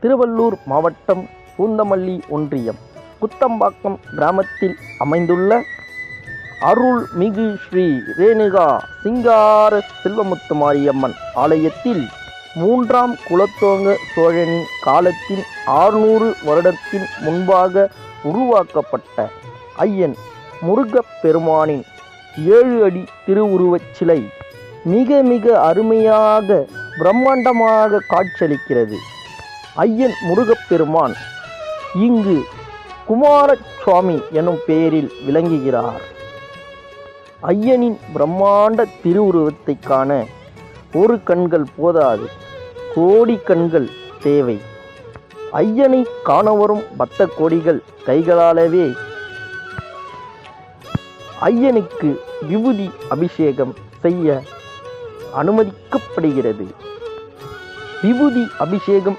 திருவள்ளூர் மாவட்டம் பூந்தமல்லி ஒன்றியம் குத்தம்பாக்கம் கிராமத்தில் அமைந்துள்ள அருள்மிகு ஸ்ரீ ரேணுகா சிங்கார செல்வமுத்து மாரியம்மன் ஆலயத்தில் 3ஆம் குலத்தோங்க சோழனின் காலத்தின் 600 வருடத்தின் முன்பாக உருவாக்கப்பட்ட ஐயன் முருகப்பெருமானின் 7 அடி திருவுருவச் சிலை மிக மிக அருமையாக பிரம்மாண்டமாக காட்சியளிக்கிறது. ஐயன் முருகப்பெருமான் இங்கு குமாரசுவாமி எனும் பெயரில் விளங்குகிறார். ஐயனின் பிரம்மாண்ட திருவுருவத்தை காண ஒரு கண்கள் போதாது, கோடி கண்கள் தேவை. ஐயனை காண வரும் பக்த கோடிகள் கைகளாலவே ஐயனுக்கு விபூதி அபிஷேகம் செய்ய அனுமதிக்கப்படுகிறது. விபூதி அபிஷேகம்